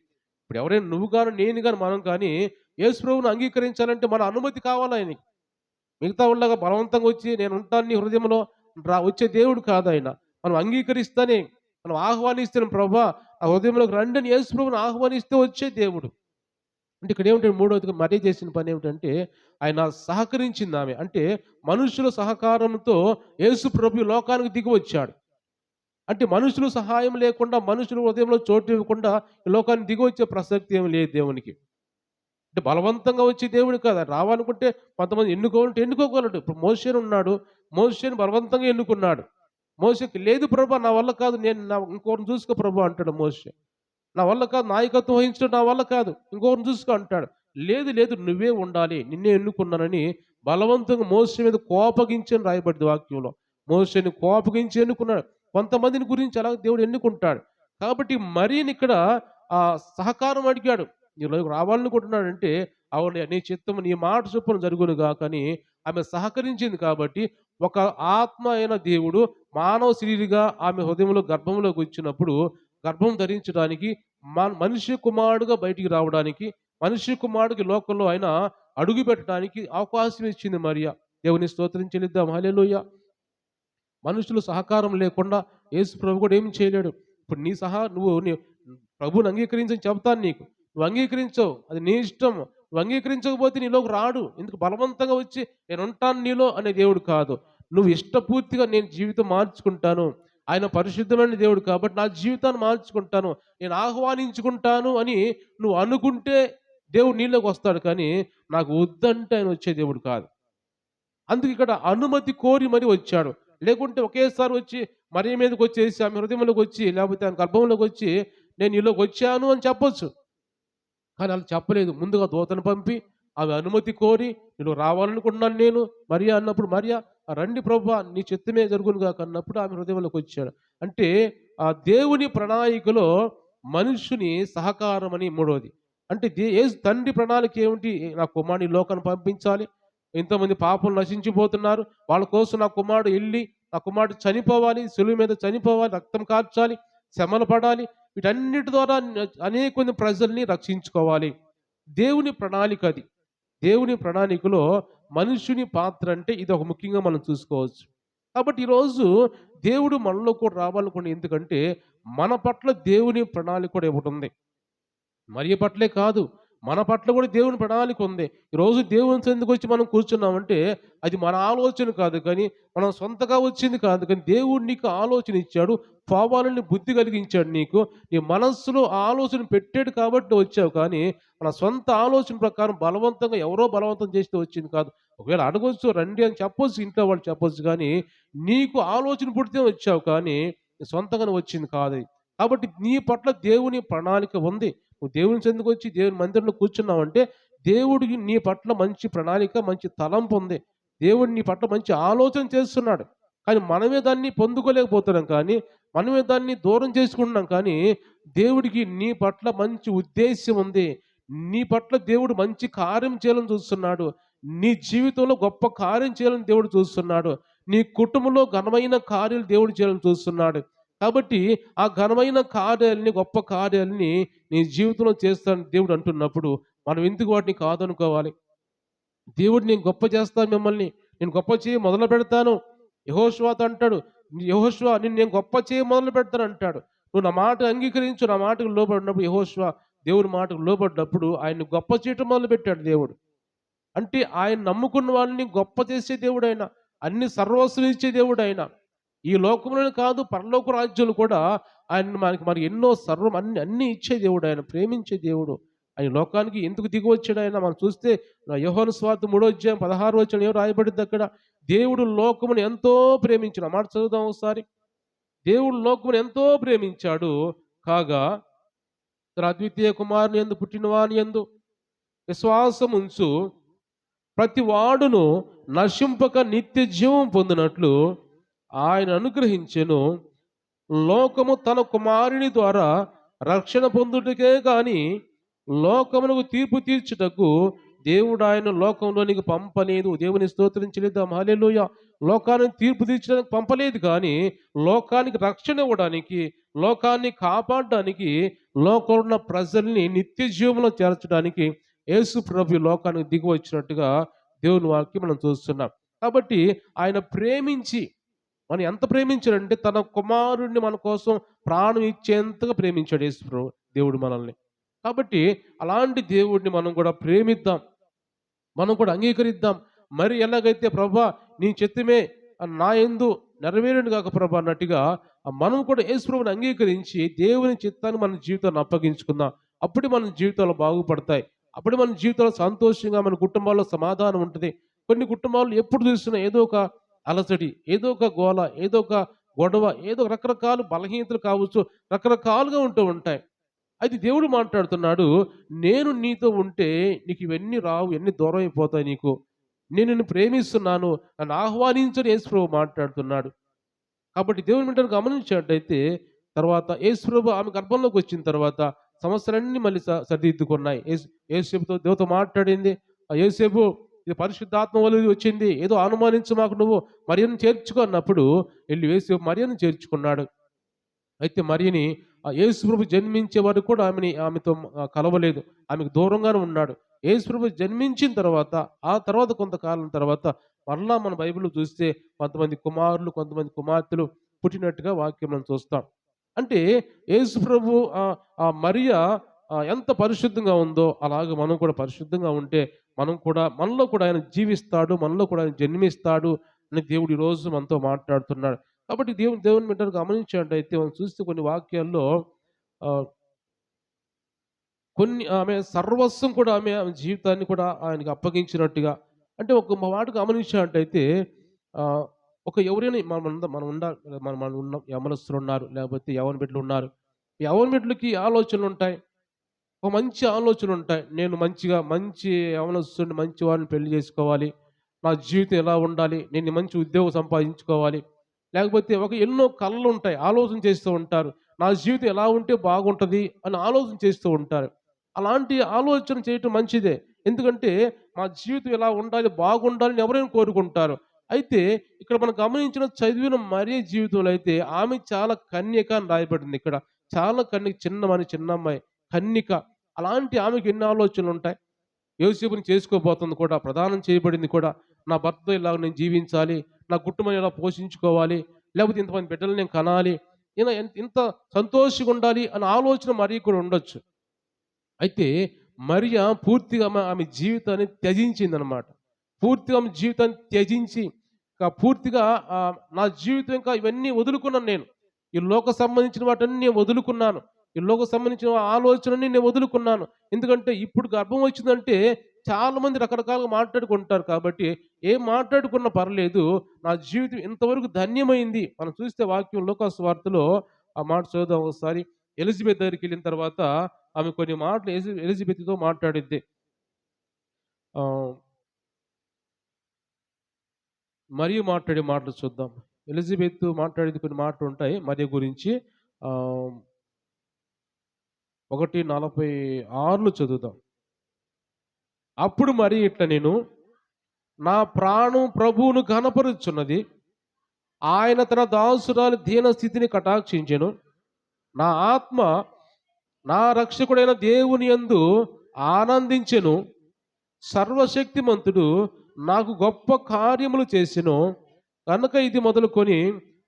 ఇప్పుడు ఎవరైనా నువ్వు కానీ నేను కానీ మనం కానీ యేసు ప్రభువుని అంగీకరించాలంటే మన అనుమతి కావాలి ఆయనకి. మిగతా వాళ్ళగా బలవంతంగా వచ్చి నేను ఉంటాను నీ హృదయంలో వచ్చే దేవుడు కాదు ఆయన. మనం అంగీకరిస్తేనే, మనం ఆహ్వానిస్తున్నాం, ప్రభా ఆ హృదయంలోకి రండి అని యేసు ప్రభువుని ఆహ్వానిస్తే వచ్చే దేవుడు. అంటే ఇక్కడ ఏమిటంటే మూడవదిగా మరియ చేసిన పని ఏమిటంటే ఆయన సహకరించింది ఆమె. అంటే మనుషుల సహకారంతో యేసు ప్రభు లోకానికి దిగి వచ్చాడు. అంటే మనుషులు సహాయం లేకుండా, మనుషుల హృదయంలో చోటు ఇవ్వకుండా ఈ లోకానికి దిగి వచ్చే ప్రసక్తి ఏమి లేదు దేవునికి. అంటే బలవంతంగా వచ్చే దేవుడు కాదు. రావాలనుకుంటే కొంతమంది ఎన్నుకోవాలంటే ఎన్నుకోగలడు. ఇప్పుడు మోషేను ఉన్నాడు, మోషేను బలవంతంగా ఎన్నుకున్నాడు. మోషేకి లేదు ప్రభా, నా వల్ల కాదు, నేను ఇంకొకరిని చూసుకో ప్రభా అంటాడు మోషే. నా వల్ల కాదు, నాయకత్వం వహించడం నా వల్ల కాదు, ఇంకొకరిని చూసుకో అంటాడు. లేదు లేదు, నువ్వే ఉండాలి, నిన్నే ఎన్నుకున్నానని బలవంతంగా మోషే మీద కోపగించని రాయబడింది వాక్యంలో. మోషేని కోపగించి ఎన్నుకున్నాడు. కొంతమందిని గురించి అలా దేవుడు ఎన్నుకుంటాడు. కాబట్టి మరీని ఇక్కడ సహకారం అడిగాడు. నీలోకి రావాలనుకుంటున్నాడంటే, అవును నీ చిత్తము నీ మాట చొప్పున జరుగునుగా. కానీ ఆమె సహకరించింది కాబట్టి ఒక ఆత్మ అయిన దేవుడు మానవ శరీరిగా ఆమె హృదయంలో గర్భంలోకి వచ్చినప్పుడు, గర్భం ధరించడానికి, మనిషి కుమారుడుగా బయటికి రావడానికి, మనిషి కుమారుడికి లోకంలో ఆయన అడుగు పెట్టడానికి అవకాశం ఇచ్చింది మరియ. దేవుని స్తోత్రం చెల్లిద్దాం. హల్లెలూయా. మనుషులు సహకారం లేకుండా యేసు ప్రభు కూడా ఏమి చేయలేడు. ఇప్పుడు నువ్వు ప్రభువుని అంగీకరించని చెప్తాను నీకు. నువ్వు అంగీకరించవు, అది నీ ఇష్టం. నువ్వు అంగీకరించకపోతే నీలోకి రాడు. ఎందుకు బలవంతంగా వచ్చి నేను ఉంటాను నీలో అనే దేవుడు కాదు. నువ్వు ఇష్టపూర్తిగా నేను జీవితం మార్చుకుంటాను, ఆయన పరిశుద్ధమైన దేవుడు కాబట్టి నా జీవితాన్ని మార్చుకుంటాను, నేను ఆహ్వానించుకుంటాను అని నువ్వు అనుకుంటే దేవుడు నీలోకి వస్తాడు. కానీ నాకు వద్దంటే ఆయన వచ్చే దేవుడు కాదు. అందుకు ఇక్కడ అనుమతి కోరి మరి వచ్చాడు. లేకుంటే ఒకేసారి వచ్చి మరియ మీదకి వచ్చేసి ఆమె హృదయంలోకి వచ్చి, లేకపోతే ఆమె గర్భంలోకి వచ్చి నేను నీలోకి వచ్చాను అని చెప్పొచ్చు. కానీ అలా చెప్పలేదు. ముందుగా దూతను పంపి ఆమె అనుమతి కోరి, నేను రావాలనుకుంటున్నాను నేను మరియా అన్నప్పుడు, మరియా రండి ప్రభువా నీ చిత్తమే జరుగునుగాక అన్నప్పుడు ఆమె హృదయంలోకి వచ్చాడు. అంటే ఆ దేవుని ప్రణాళికలో మనుషుని సహకారం అని మూడవది. అంటే తండ్రి ప్రణాళిక ఏమిటి? నా కుమారుని లోకాన్ని పంపించాలి, ఇంతమంది పాపలు నశించిపోతున్నారు, వాళ్ళ కోసం నా కుమారుడు వెళ్ళి, నా కుమారుడు చనిపోవాలి, సిలువ మీద చనిపోవాలి, రక్తం కార్చాలి, శ్రమలు పడాలి, వీటన్నిటి ద్వారా అనేక మంది ప్రజల్ని రక్షించుకోవాలి. దేవుని ప్రణాళిక అది. దేవుని ప్రణాళికలో మనుషుని పాత్ర అంటే ఇది ఒక ముఖ్యంగా మనం చూసుకోవచ్చు. కాబట్టి ఈరోజు దేవుడు మనలో కూడా రావాలనుకోండి. ఎందుకంటే మన పట్ల దేవుని ప్రణాళిక కూడా ఒకటి ఉంది. మరియ పట్లే కాదు, మన పట్ల కూడా దేవుని ప్రణాళిక ఉంది. ఈరోజు దేవుని సన్నిధికి వచ్చి మనం కూర్చున్నామంటే అది మన ఆలోచన కాదు, కానీ మనం సొంతగా వచ్చింది కాదు, కానీ దేవుడు నీకు ఆలోచన ఇచ్చాడు, పోవాలని బుద్ధి కలిగించాడు నీకు. నీ మనస్సులో ఆలోచన పెట్టాడు కాబట్టి వచ్చావు. కానీ మన సొంత ఆలోచన ప్రకారం బలవంతంగా ఎవరో బలవంతం చేస్తే వచ్చింది కాదు. ఒకవేళ అడగొచ్చు, రండి అని చెప్పొచ్చు, ఇంట్లో వాళ్ళు చెప్పొచ్చు, కానీ నీకు ఆలోచన పుడితే వచ్చావు, కానీ సొంతంగానే వచ్చింది కాదు. కాబట్టి నీ పట్ల దేవుని ప్రణాళిక ఉంది. నువ్వు దేవుని చెందుకు వచ్చి దేవుని మందిరంలో కూర్చున్నావంటే దేవుడికి నీ పట్ల మంచి ప్రణాళిక, మంచి తలంపు ఉంది. దేవుడు నీ పట్ల మంచి ఆలోచన చేస్తున్నాడు. కానీ మనమే దాన్ని పొందుకోలేకపోతున్నాం, కానీ మనమే దాన్ని దూరం చేసుకుంటున్నాం. కానీ దేవుడికి నీ పట్ల మంచి ఉద్దేశ్యం ఉంది. నీ పట్ల దేవుడు మంచి కార్యం చేయాలని చూస్తున్నాడు. నీ జీవితంలో గొప్ప కార్యం చేయాలని దేవుడు చూస్తున్నాడు. నీ కుటుంబంలో ఘనమైన కార్యాలు దేవుడు చేయాలని చూస్తున్నాడు. కాబట్టి ఆ ఘనమైన కార్యాలని, గొప్ప కార్యాలని నీ జీవితంలో చేస్తాను దేవుడు అంటున్నప్పుడు మనం ఎందుకు వాటిని కాదనుకోవాలి? దేవుడు నేను గొప్ప చేస్తాను, మిమ్మల్ని నేను గొప్ప చేయి మొదలు పెడతాను. యెహోషువతో అంటాడు, యెహోషువ నిన్ను నేను గొప్ప చేయి మొదలు పెడతాను అంటాడు. నువ్వు నా మాట అంగీకరించు, నా మాటకు లోబడినప్పుడు, యెహోషువ దేవుడి మాటకు లోబడ్డప్పుడు ఆయన్ని గొప్ప చేయటం మొదలు పెట్టాడు దేవుడు. అంటే ఆయన నమ్ముకున్న వాళ్ళని గొప్ప చేసే దేవుడు ఆయన. అన్ని సర్వస్వం ఇచ్చే దేవుడు ఆయన. ఈ లోకంలోనే కాదు, పరలోక రాజ్యాలు కూడా ఆయన మనకి ఎన్నో సర్వం అన్ని ఇచ్చే దేవుడు ఆయన, ప్రేమించే దేవుడు. ఆయన లోకానికి ఎందుకు దిగి వచ్చాడు ఆయన? మనం చూస్తే యోహాను సువార్త 3:16 ఏమో రాయబడింది అక్కడ, దేవుడు లోకమును ఎంతో ప్రేమించిన మాట చదువుదాం ఒకసారి. దేవుడు లోకమును ఎంతో ప్రేమించాడు కాగా తన అద్వితీయ కుమారుని యందు పుట్టిన వాని యందు విశ్వాసం ఉంచు ప్రతి వాడును నశింపక నిత్య జీవం పొందినట్లు ఆయన అనుగ్రహించెను. లోకము తన కుమారుని ద్వారా రక్షణ పొందుటకే గాని లోకమునకు తీర్పు తీర్చుటకు దేవుడు ఆయన లోకంలోనికి పంపలేదు. దేవుని స్తోత్రం చెల్లిద్దాం. హల్లెలూయా. లోకాన్ని తీర్పు తీర్చడానికి పంపలేదు, కానీ లోకానికి రక్షణ ఇవ్వడానికి, లోకాన్ని కాపాడడానికి, లోకంలో ఉన్న ప్రజల్ని నిత్య జీవంలో చేర్చడానికి యేసు ప్రభు లోకానికి దిగి వచ్చినట్టుగా దేవుని వాక్యం మనం చూస్తున్నాం. కాబట్టి ఆయన ప్రేమించి, మనం ఎంత ప్రేమించాడంటే తన కుమారుడిని మన కోసం ప్రాణం ఇచ్చేంతగా ప్రేమించాడు యేసు ప్రభు దేవుడు మనల్ని. కాబట్టి అలాంటి దేవుడిని మనం కూడా ప్రేమిద్దాం, మనం కూడా అంగీకరిద్దాం. మరి ఎలాగైతే ప్రభా నీ చిత్తమే నా యందు నెరవేరును కాక ప్రభా అన్నట్టుగా మనం కూడా యేసు ప్రభువుని అంగీకరించి దేవుని చిత్తాన్ని మన జీవితాన్ని అప్పగించుకుందాం. అప్పుడు మన జీవితాలు బాగుపడతాయి. అప్పుడు మన జీవితంలో సంతోషంగా, మన కుటుంబాల్లో సమాధానం ఉంటుంది. కొన్ని కుటుంబాలు ఎప్పుడు చూసినా ఏదో ఒక అలసడి, ఏదో ఒక గోల, ఏదో ఒక గొడవ, ఏదో రకరకాల బలహీనతలు కావచ్చు, రకరకాలుగా ఉంటూ ఉంటాయి. అయితే దేవుడు మాట్లాడుతున్నాడు, నేను నీతో ఉంటే నీకు ఇవన్నీ రావు, ఇవన్నీ దూరం అయిపోతాయి నీకు. నేను నిన్ను ప్రేమిస్తున్నాను, నన్ను ఆహ్వానించని యేసుప్రభు మాట్లాడుతున్నాడు. కాబట్టి దేవుని బిడ్డలు గమనించినట్టయితే తర్వాత యేసుప్రభు ఆమె గర్భంలోకి వచ్చిన తర్వాత సమస్యలన్నీ మళ్ళీ సరిదిద్దుకున్నాయి. యేసేపుతో దేవుతో మాట్లాడింది. ఆ యేసేపు ఇది పరిశుద్ధాత్మ వలన వచ్చింది, ఏదో అనుమానించు మాకు, నువ్వు మరియను చేర్చుకో అన్నప్పుడు వెళ్ళి యేసేపు మరియను చేర్చుకున్నాడు. అయితే మరియని యేసుప్రభు జన్మించే వరకు కూడా ఆమెతో కలవలేదు. ఆమెకు దూరంగానే ఉన్నాడు. యేసుప్రభు జన్మించిన తర్వాత, ఆ తర్వాత కొంతకాలం తర్వాత మరలా మన బైబిల్‌లో చూస్తే కొంతమంది కుమారులు, కొంతమంది కుమార్తెలు పుట్టినట్టుగా వాక్యం మనం చూస్తాం. అంటే యేసుప్రభు మరియ ఎంత పరిశుద్ధంగా ఉందో అలాగే మనం కూడా పరిశుద్ధంగా ఉంటే మనలో కూడా ఆయన జీవిస్తాడు. మనలో కూడా ఆయన జన్మిస్తాడు అని దేవుడు ఈరోజు మనతో మాట్లాడుతున్నాడు. కాబట్టి దేవుని బిడ్డలు గమనించినట్టయితే మనం చూస్తే కొన్ని వాక్యాల్లో ఆహ్, ఆమె సర్వస్వం కూడా ఆమె జీవితాన్ని కూడా ఆయనకి అప్పగించినట్టుగా, అంటే ఒక మాట గమనించినట్టయితే ఆహ్, ఎవరైనా మనం ఉండాలి, మనం ఉన్నాం, యవనస్తులున్నారు, లేకపోతే యవ్వన బిడ్డలున్నారు. యవ్వన బిడ్డలకి ఆలోచనలుంటాయి. ఒక మంచి ఆలోచనలుంటాయి. నేను మంచి యవనస్తుడిని, మంచి వాడిని పెళ్లి చేసుకోవాలి. నా జీవితం ఎలా ఉండాలి? నేను మంచి ఉద్యోగం సంపాదించుకోవాలి. లేకపోతే ఎన్నో కలలుంటాయి. ఆలోచన చేస్తూ ఉంటారు. నా జీవితం ఎలా ఉంటే బాగుంటది అని ఆలోచన చేస్తూ ఉంటారు. అలాంటి ఆలోచన చేయటం మంచిదే. ఎందుకంటే మా జీవితం ఎలా ఉండాలి, బాగుండాలని ఎవరైనా కోరుకుంటారు. అయితే ఇక్కడ మనం చదివిన మరియ జీవితంలో అయితే ఆమె చాలా కన్యక అని రాయబడింది ఇక్కడ. చాలా చిన్నమ్మాయి కన్నిక. అలాంటి ఆమెకి ఎన్ని ఆలోచనలుంటాయి. యోసేపుని చేసుకోబోతుంది కూడా, ప్రదానం చేయబడింది కూడా. నా భర్తతో ఇలాగ నేను జీవించాలి, నా కుటుంబాన్ని ఇలా పోషించుకోవాలి, లేకపోతే ఇంతమంది బిడ్డలు నేను కనాలి, ఇంత సంతోషంగా ఉండాలి అన్న ఆలోచన మరియకు కూడా ఉండొచ్చు. అయితే మరియ పూర్తిగా ఆమె జీవితాన్ని త్యజించిందనమాట. పూర్తిగా ఆమె జీవితాన్ని త్యజించి పూర్తిగా నా జీవితం ఇంకా ఇవన్నీ వదులుకున్నాను నేను. ఈ లోక సంబంధించిన వాటన్నీ వదులుకున్నాను. ఈ లోక సంబంధించిన ఆలోచనని నేను వదులుకున్నాను. ఎందుకంటే ఇప్పుడు గర్భం వచ్చిందంటే చాలా మంది రకరకాలుగా మాట్లాడుకుంటారు కాబట్టి ఏం మాట్లాడుకున్నా పర్లేదు. నా జీవితం ఇంతవరకు ధన్యమైంది. మనం చూస్తే వాక్యం లూకాసు వార్తలో ఆ మాట చదువుదాం ఒకసారి. ఎలిజబెత్ దగ్గరికెళ్ళిన తర్వాత ఆమె కొన్ని మాటలు ఎలిజబెత్‌తో మాట్లాడిద్ది. ఆహ్, మరియ మాట్లాడే మాటలు చూద్దాం. ఎలిజబెత్ మాట్లాడేది కొన్ని మాటలుంటాయి మరియ గురించి. ఆహ్, 1:46 చదువుదాం. అప్పుడు మరి ఇట్లా నేను నా ప్రాణం ప్రభువును ఘనపరుచున్నది. ఆయన తన దాసురాలి దీన స్థితిని కటాక్షించెను. నా ఆత్మ నా రక్షకుడైన దేవుని యందు ఆనందించెను. సర్వశక్తిమంతుడు నాకు గొప్ప కార్యములు చేసెను. కనుక ఇది మొదలుకొని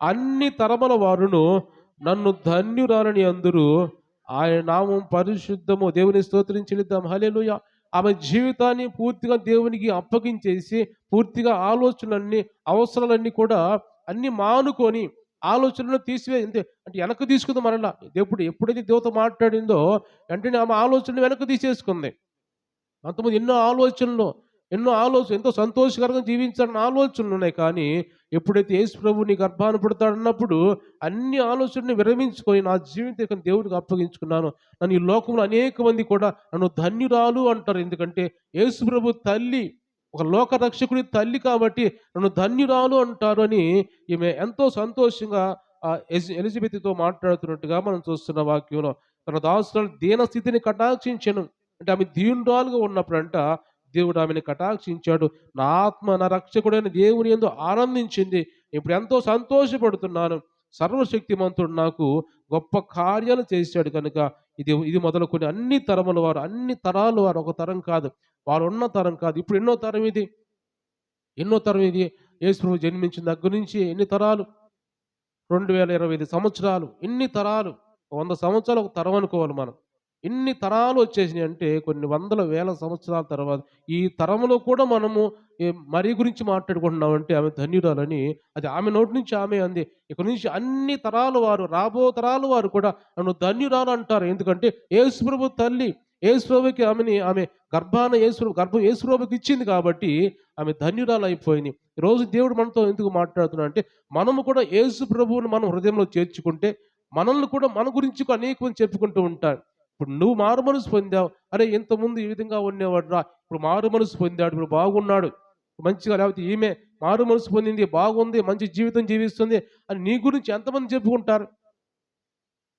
అన్ని తరముల వారును నన్ను ధన్యురాలని అందరూ. ఆయన నామం పరిశుద్ధము. దేవుని స్తోత్రం చెల్లిద్దాం. హల్లెలూయా. ఆమె జీవితాన్ని పూర్తిగా దేవునికి అప్పగించేసి పూర్తిగా ఆలోచనలన్నీ, అవసరాలన్నీ కూడా అన్నీ మానుకొని ఆలోచనలు అంటే వెనక్కి తీసుకుంది మరలా. ఎప్పుడైతే దేవుతో మాట్లాడిందో వెంటనే ఆమె ఆలోచనలు వెనక్కి తీసేసుకుంది. అంతకుముందు ఎంతో సంతోషకరంగా జీవించాలన్న ఆలోచనలు ఉన్నాయి. కానీ ఎప్పుడైతే యేసు ప్రభువు నీ గర్భాన పుడతాడన్నప్పుడు అన్ని ఆలోచనని విరమించుకొని నా జీవితం దేవుడికి అప్పగించుకున్నాను. నన్ను ఈ లోకంలో అనేక మంది కూడా నన్ను ధన్యురాలు అంటారు. ఎందుకంటే యేసు ప్రభు తల్లి, ఒక లోక రక్షకుడి తల్లి కాబట్టి నన్ను ధన్యురాలు అంటారు అని ఈమె ఎంతో సంతోషంగా ఎలిజబెత్‌తో మాట్లాడుతున్నట్టుగా మనం చూస్తున్న వాక్యంలో. తన దాసురాలు దీన స్థితిని కటాక్షించెను. అంటే ఆమె దీనురాలుగా ఉన్నప్పుడంట దేవుడు ఆమెను కటాక్షించాడు. నా ఆత్మ నా రక్షకుడైన దేవుని యందు ఆనందించింది. ఇప్పుడు ఎంతో సంతోషపడుతున్నాను. సర్వశక్తిమంతుడు నాకు గొప్ప కార్యాలు చేశాడు కనుక ఇది మొదలుకొని అన్ని తరముల వారు, అన్ని తరాల వారు, ఒక తరం కాదు, వారు ఉన్న తరం కాదు. ఇప్పుడు ఎన్నో తరం ఇది? యేసు ప్రభువు జన్మించిన దగ్గర నుంచి ఎన్ని తరాలు? 2025 సంవత్సరాలు. ఇన్ని తరాలు, 100 సంవత్సరాలు ఒక తరం అనుకోవాలి మనం. ఇన్ని తరాలు వచ్చేసినాయి అంటే కొన్ని వందల వేల సంవత్సరాల తర్వాత ఈ తరములో కూడా మనము మరి గురించి మాట్లాడుకుంటున్నామంటే ఆమె ధన్యురాలని, అది ఆమె నోటి నుంచి ఆమె అంది. ఇక నుంచి అన్ని తరాల వారు, రాబో తరాల వారు కూడా నన్ను ధన్యురాలు అంటారు. ఎందుకంటే యేసు ప్రభు తల్లి. యేసుప్రభుకి ఆమె గర్భం యేసుప్రభుకి ఇచ్చింది కాబట్టి ఆమె ధన్యురాలు అయిపోయింది. ఈరోజు దేవుడు మనతో ఎందుకు మాట్లాడుతున్నాడు అంటే, మనము కూడా యేసు ప్రభువుని మనం హృదయంలో చేర్చుకుంటే మనల్ని కూడా మన గురించి అనేక మంది చెప్పుకుంటూ ఉంటారు. ఇప్పుడు నువ్వు మారు మనసు పొందావు. అరే ఇంతకుముందు ఈ విధంగా ఉండేవాడురా, ఇప్పుడు మారు మనసు పొందాడు, ఇప్పుడు బాగున్నాడు మంచిగా, లేకపోతే ఈమె మారు మనసు పొందింది, బాగుంది, మంచి జీవితం జీవిస్తుంది అని నీ గురించి ఎంతమంది చెప్పుకుంటారు?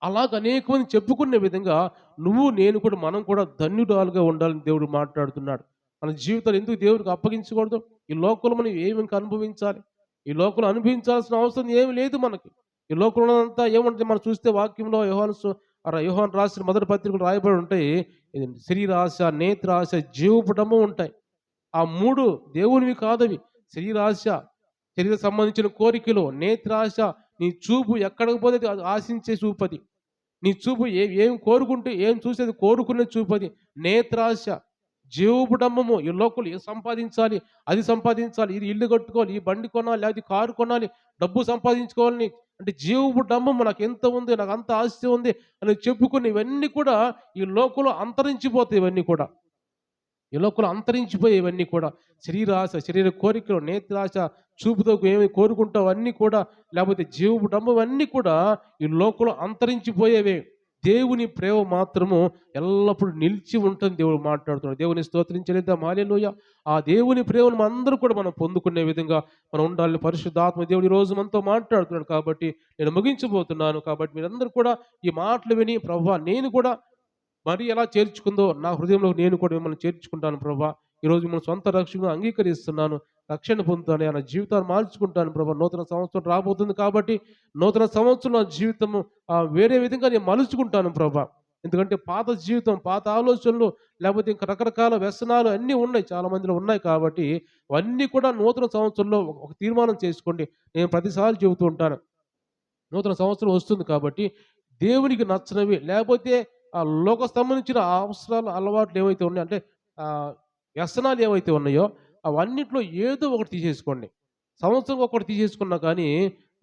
అలాగ అనేక మంది చెప్పుకునే విధంగా నువ్వు నేను కూడా మనం కూడా ధన్యురాలుగా ఉండాలని దేవుడు మాట్లాడుతున్నాడు. మన జీవితాలు ఎందుకు దేవుడికి అప్పగించకూడదు? ఈ లోకంలో మనం ఏమి ఇంకా అనుభవించాలి? ఈ లోకంలో అనుభవించాల్సిన అవసరం ఏమి లేదు మనకి. ఈ లోకంలో అంతా ఏముంటుంది మనం చూస్తే వాక్యంలో యోహాను రాసిన మొదటి పత్రికలు రాయబడి ఉంటాయి. ఇది శరీరాశ, నేత్రాశ, జీవపు ఉంటాయి. ఆ 3 దేవునివి కాదవి. శరీరాశ, శరీర సంబంధించిన కోరికలు, నేత్రాశ, నీ చూపు ఎక్కడికి పోతే అది ఆశించే చూపది. నీ చూపు ఏం కోరుకుంటే ఏం చూసేది కోరుకునే చూపది. నేత్రాశ, జీవపు డంబము, ఈ లోకంలో ఏం సంపాదించాలి, అది సంపాదించాలి, ఇది ఇల్లు కట్టుకోవాలి, ఈ బండి కొనాలి, లేకపోతే కారు కొనాలి, డబ్బు సంపాదించుకోవాలని అంటే జీవపు డంబము, నాకు ఎంత ఉంది, నాకు అంత ఆస్తి ఉంది అని చెప్పుకుని ఇవన్నీ కూడా ఈ లోకంలో అంతరించిపోతాయి. ఇవన్నీ కూడా ఈ లోకంలో అంతరించిపోయేవన్నీ కూడా శరీరాశ, శరీర కోరికలు, నేత్రాశ, చూపుతో ఏమి కోరుకుంటావు అన్నీ కూడా, లేకపోతే జీవపు డంబం అన్నీ కూడా ఈ లోకంలో అంతరించిపోయేవే. దేవుని ప్రేమ మాత్రము ఎల్లప్పుడూ నిలిచి ఉంటుంది. దేవుడు మాట్లాడుతున్నాడు. దేవుని స్తోత్రించలేద్దాం, హల్లెలూయా. ఆ దేవుని ప్రేమను మనందరూ కూడా మనం పొందుకునే విధంగా మనం ఉండాలని పరిశుద్ధాత్మ దేవుడు ఈ రోజు మనతో మాట్లాడుతున్నాడు. కాబట్టి నేను ముగించబోతున్నాను. కాబట్టి మీరందరూ కూడా ఈ మాటలు విని, ప్రభువా నేను కూడా మరి ఎలా చేర్చుకుందో నా హృదయంలో నేను కూడా మిమ్మల్ని చేర్చుకుంటాను ప్రభా. ఈరోజు మిమ్మల్ని సొంత రక్షకునిగా అంగీకరిస్తున్నాను. రక్షణ పొందుతాను, నా జీవితాన్ని మార్చుకుంటాను ప్రభా. నూతన సంవత్సరం రాబోతుంది కాబట్టి నూతన సంవత్సరం నా జీవితము వేరే విధంగా నేను మలుచుకుంటాను ప్రభా. ఎందుకంటే పాత జీవితం, పాత ఆలోచనలు, లేకపోతే ఇంకా రకరకాల వ్యసనాలు అన్నీ ఉన్నాయి, చాలా మందిలో ఉన్నాయి. కాబట్టి అవన్నీ కూడా నూతన సంవత్సరంలో ఒక తీర్మానం చేసుకోండి. నేను ప్రతిసారి చెబుతూ ఉంటాను, నూతన సంవత్సరం వస్తుంది కాబట్టి దేవునికి నచ్చనివి, లేకపోతే ఆ లోక సంబంధించిన అవసరాలు, అలవాట్లు ఏవైతే ఉన్నాయో అంటే వ్యసనాలు ఏవైతే ఉన్నాయో అవన్నిట్లో ఏదో ఒకటి తీసేసుకోండి. సంవత్సరం ఒకటి తీసేసుకున్నా కానీ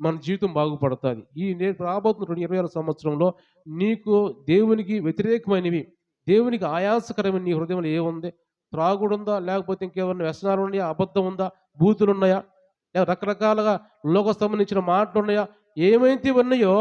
మన జీవితం బాగుపడుతుంది. నేను రాబోతున్న 2026 సంవత్సరంలో నీకు దేవునికి వ్యతిరేకమైనవి, దేవునికి ఆయాసకరమైన నీ హృదయంలో ఏముంది? త్రాగుడుందా? లేకపోతే ఇంకేమన్నా వ్యసనాలు ఉన్నాయా? అబద్ధం ఉందా? బూతులు ఉన్నాయా? రకరకాలుగా లోక సంబంధించిన మాటలు ఉన్నాయా? ఏమైతే ఉన్నాయో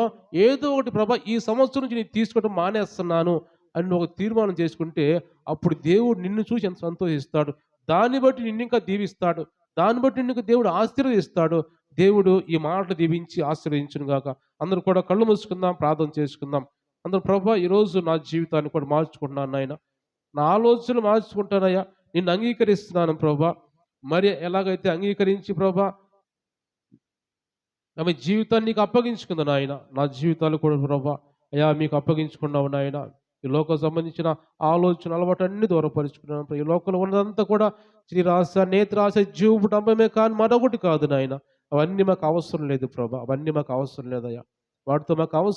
ఏదో ఒకటి ప్రభా ఈ సంవత్సరం నుంచి నేను తీసుకోవడం మానేస్తున్నాను అని ఒక తీర్మానం చేసుకుంటే అప్పుడు దేవుడు నిన్ను చూసి ఎంత సంతోషిస్తాడు. దాన్ని బట్టి నిన్ను ఇంకా దీవిస్తాడు. దాన్ని బట్టి నిన్ను దేవుడు ఆశీర్వదిస్తాడు. దేవుడు ఈ మాటలు దీవించి ఆశీర్వదించును గాక. అందరూ కూడా కళ్ళు మూసుకుందాం, ప్రార్థన చేసుకుందాం. అందరూ ప్రభా ఈరోజు నా జీవితాన్ని కూడా మార్చుకుంటున్నాను నాయన. నా ఆలోచనలు మార్చుకుంటానయ్యా. నిన్ను అంగీకరిస్తున్నాను ప్రభా. మరి ఎలాగైతే అంగీకరించి ప్రభా ఆమె జీవితాన్ని నీకు అప్పగించుకుంది నాయన. నా జీవితాలు కూడా ప్రభా అయ్యా మీకు అప్పగించుకున్నావు నాయన. ఈ లోకం సంబంధించిన ఆలోచన, అలవాటు అన్ని దూరపరుచుకున్నాను. ఈ లోకంలో ఉన్నదంతా కూడా శ్రీరాశ, నేత్రాశ, జీవపు డంబమే కానీ మరొకటి కాదు నాయన. అవన్నీ మాకు అవసరం లేదు ప్రభా. అవన్నీ మాకు అవసరం లేదయ్యా. వాటితో మాకు అవసరం